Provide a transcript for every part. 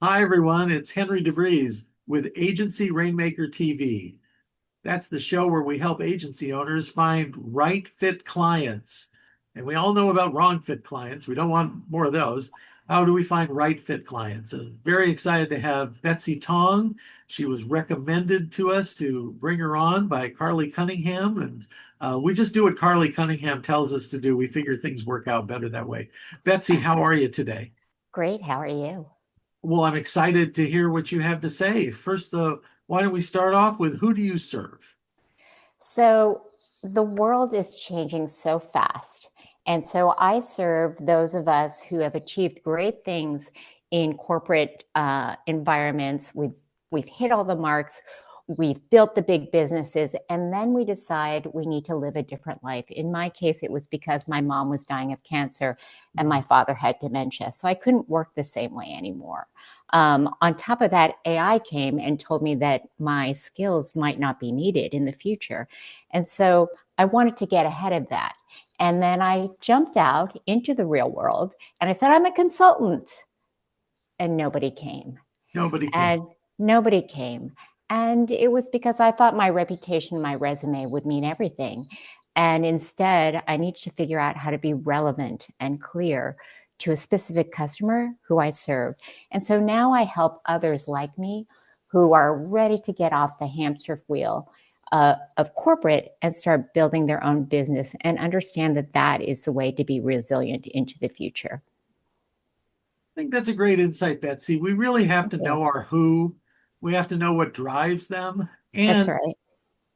Hi, everyone. It's Henry DeVries with Agency Rainmaker TV. That's the show where we help agency owners find right fit clients. And we all know about wrong fit clients. We don't want more of those. How do we find right fit clients? Very excited to have Betsy Tong. She was recommended to us to bring her on by Carly Cunningham. And we just do what Carly Cunningham tells us to do. We figure things work out better that way. Betsy, how are you today? Great. How are you? Well, I'm excited to hear what you have to say. First, why don't we start off with who do you serve? So, the world is changing so fast. And so, I serve those of us who have achieved great things in corporate environments. We've hit all the marks. We've built the big businesses, and then we decide we need to live a different life. In my case, it was because my mom was dying of cancer and my father had dementia. So I couldn't work the same way anymore. On top of that, AI came and told me that my skills might not be needed in the future. And so I wanted to get ahead of that. And then I jumped out into the real world and I said, I'm a consultant. And nobody came. Nobody came. And nobody came. And it was because I thought my reputation, my resume would mean everything. And instead, I need to figure out how to be relevant and clear to a specific customer who I serve. And so now I help others like me who are ready to get off the hamster wheel of corporate and start building their own business and understand that that is the way to be resilient into the future. I think that's a great insight, Betsy. We really have Thank to you. know our who. We have to know what drives them. That's And right.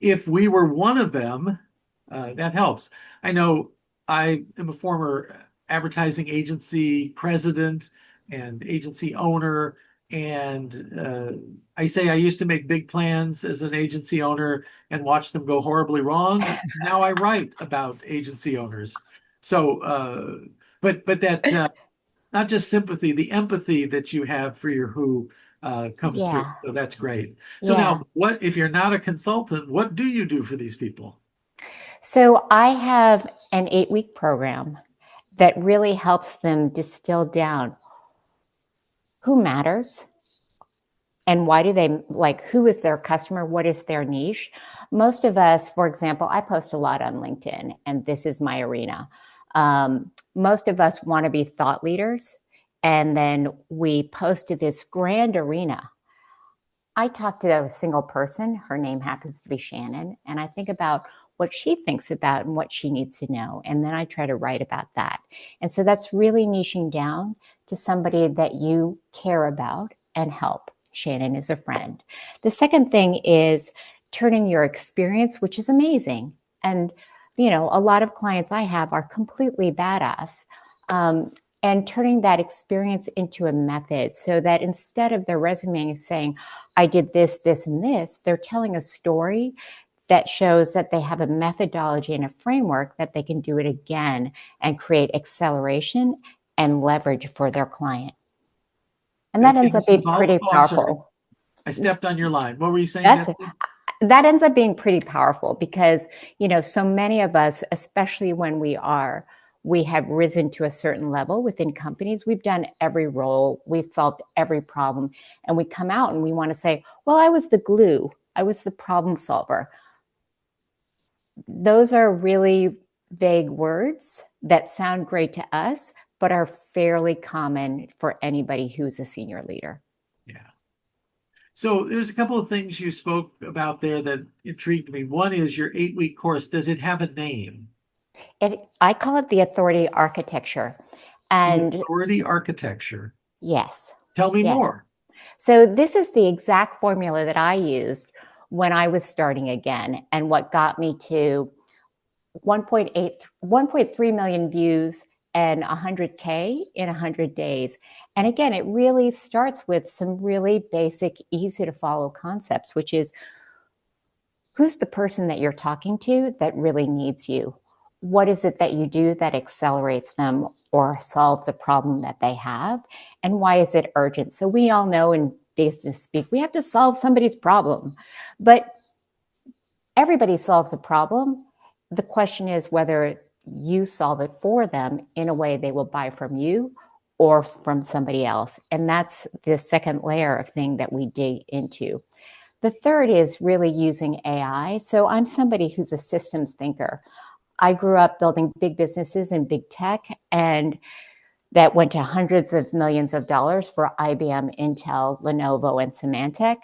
if we were one of them, that helps. I know I am a former advertising agency president and agency owner. And I say I used to make big plans as an agency owner and watch them go horribly wrong. And now I write about agency owners. So, but that not just sympathy, the empathy that you have for your who comes through. Yeah. So that's great. So Yeah. now, what if you're not a consultant? What do you do for these people? So I have an 8-week program that really helps them distill down who matters and why do they like who is their customer, what is their niche. Most of us, for example, I post a lot on LinkedIn and this is my arena. Most of us want to be thought leaders, and then we post to this grand arena. I talk to a single person. Her name happens to be Shannon. And I think about what she thinks about and what she needs to know. And then I try to write about that. And so that's really niching down to somebody that you care about and help. Shannon is a friend. The second thing is turning your experience, which is amazing. And, a lot of clients I have are completely badass. Um, and turning that experience into a method so that instead of their resume saying, I did this, this, and this, they're telling a story that shows that they have a methodology and a framework that they can do it again and create acceleration and leverage for their client. And that Betsy, ends up being pretty I'm sorry. powerful. I stepped on your line. What were you saying, That's Betsy? that ends up being pretty powerful because so many of us, especially when we have risen to a certain level within companies, we've done every role, we've solved every problem, and we come out and we want to say, well, I was the glue, I was the problem solver. Those are really vague words that sound great to us but are fairly common for anybody who's a senior leader. Yeah. So there's a couple of things you spoke about there that intrigued me. One is your 8-week course. Does it have a name? I call it the authority architecture. The And authority architecture. yes, Tell me yes. more. So this is the exact formula that I used when I was starting again and what got me to 1.3 million views and 100K in 100 days. And again, it really starts with some really basic, easy to follow concepts, which is who's the person that you're talking to that really needs you? What is it that you do that accelerates them or solves a problem that they have? And why is it urgent? So we all know in business speak, we have to solve somebody's problem, but everybody solves a problem. The question is whether you solve it for them in a way they will buy from you or from somebody else. And that's the second layer of thing that we dig into. The third is really using AI. So I'm somebody who's a systems thinker. I grew up building big businesses in big tech, and that went to hundreds of millions of dollars for IBM, Intel, Lenovo, and Symantec.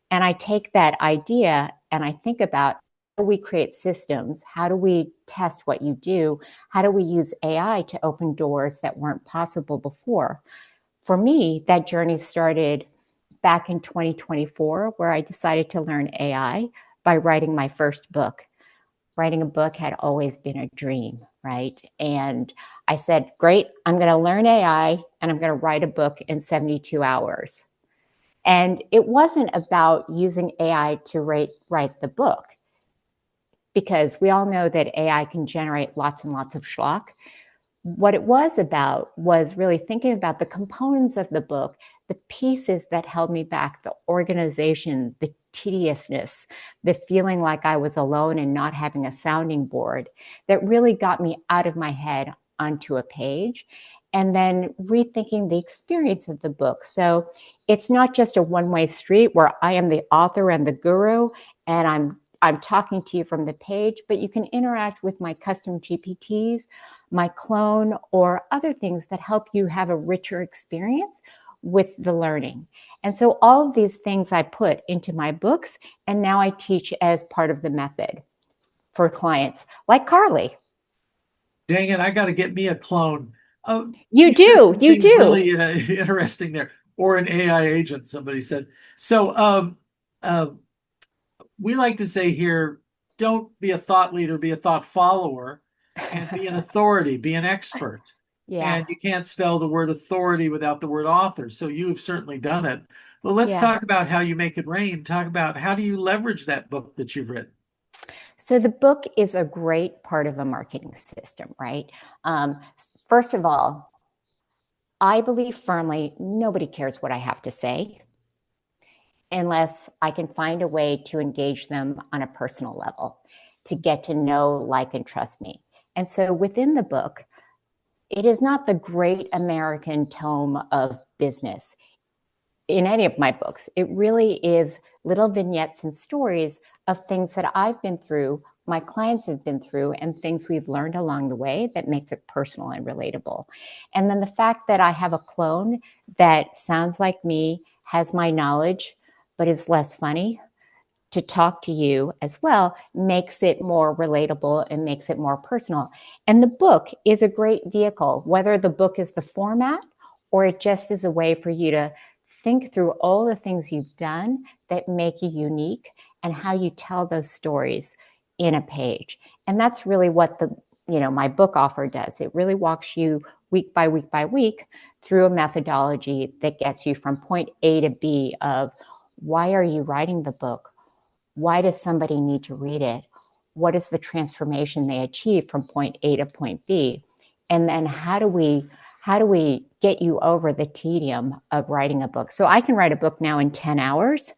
And I take that idea and I think about, how do we create systems? How do we test what you do? How do we use AI to open doors that weren't possible before? For me, that journey started back in 2024, where I decided to learn AI by writing my first book. Writing a book had always been a dream, right? And I said, great, I'm going to learn AI and I'm going to write a book in 72 hours. And it wasn't about using AI to write the book, because we all know that AI can generate lots and lots of schlock. What it was about was really thinking about the components of the book, the pieces that held me back, the organization, the tediousness, the feeling like I was alone and not having a sounding board, that really got me out of my head onto a page, and then rethinking the experience of the book. So it's not just a one-way street where I am the author and the guru and I'm talking to you from the page, but you can interact with my custom GPTs, my clone, or other things that help you have a richer experience with the learning. And so all of these things I put into my books, and now I teach as part of the method for clients like Carly. Dang it, I got to get me a clone. Oh, You you said do, some you things do. really interesting there, or an AI agent, somebody said. So, uh, we like to say here, don't be a thought leader, be a thought follower, and be an authority, be an expert. Yeah, And you can't spell the word authority without the word author. So you've certainly done it. Well, let's yeah. talk about how you make it rain. Talk about how do you leverage that book that you've written? So the book is a great part of a marketing system, right? Um, First of all, I believe firmly nobody cares what I have to say unless I can find a way to engage them on a personal level, to get to know, like, and trust me. And so within the book, it is not the great American tome of business in any of my books. It really is little vignettes and stories of things that I've been through, my clients have been through, and things we've learned along the way that makes it personal and relatable. And then the fact that I have a clone that sounds like me, has my knowledge, but is less funny to talk to you as well, makes it more relatable and makes it more personal. And the book is a great vehicle, whether the book is the format or it just is a way for you to think through all the things you've done that make you unique and how you tell those stories in a page. And that's really what my book offer does. It really walks you week by week by week through a methodology that gets you from point A to B of, why are you writing the book? Why does somebody need to read it? What is the transformation they achieve from point A to point B? And then how do we get you over the tedium of writing a book? So I can write a book now in 10 hours.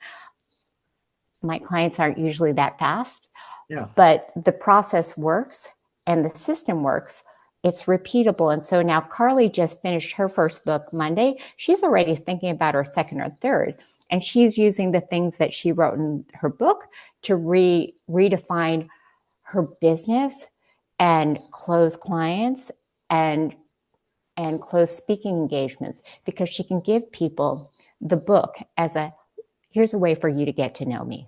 My clients aren't usually that fast, Yeah. but the process works and the system works. It's repeatable. And so now Carly just finished her first book Monday. She's already thinking about her second or third. And she's using the things that she wrote in her book to redefine her business and close clients and close speaking engagements, because she can give people the book as here's a way for you to get to know me.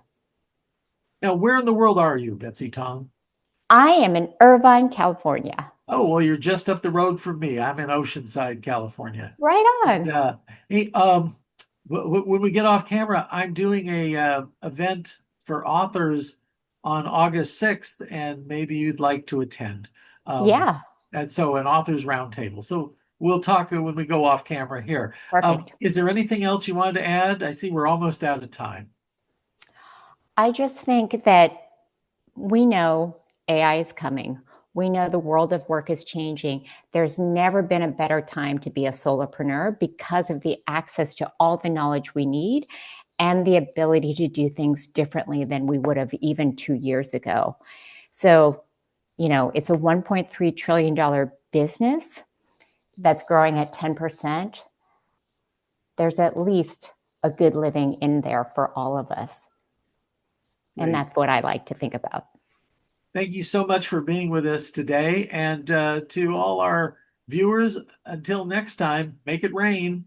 Now, where in the world are you, Betsy Tong? I am in Irvine, California. Oh, well, you're just up the road from me. I'm in Oceanside, California. Right And on. hey, when we get off camera, I'm doing a event for authors on August 6th, and maybe you'd like to attend. Um, Yeah, and so an authors roundtable. So we'll talk when we go off camera here. perfect. Is there anything else you wanted to add? I see we're almost out of time. I just think that we know AI is coming. We know the world of work is changing. There's never been a better time to be a solopreneur because of the access to all the knowledge we need and the ability to do things differently than we would have even 2 years ago. So, it's a $1.3 trillion business. that's growing at 10%, there's at least a good living in there for all of us. And Great. that's what I like to think about. Thank you so much for being with us today. And to all our viewers, until next time, make it rain.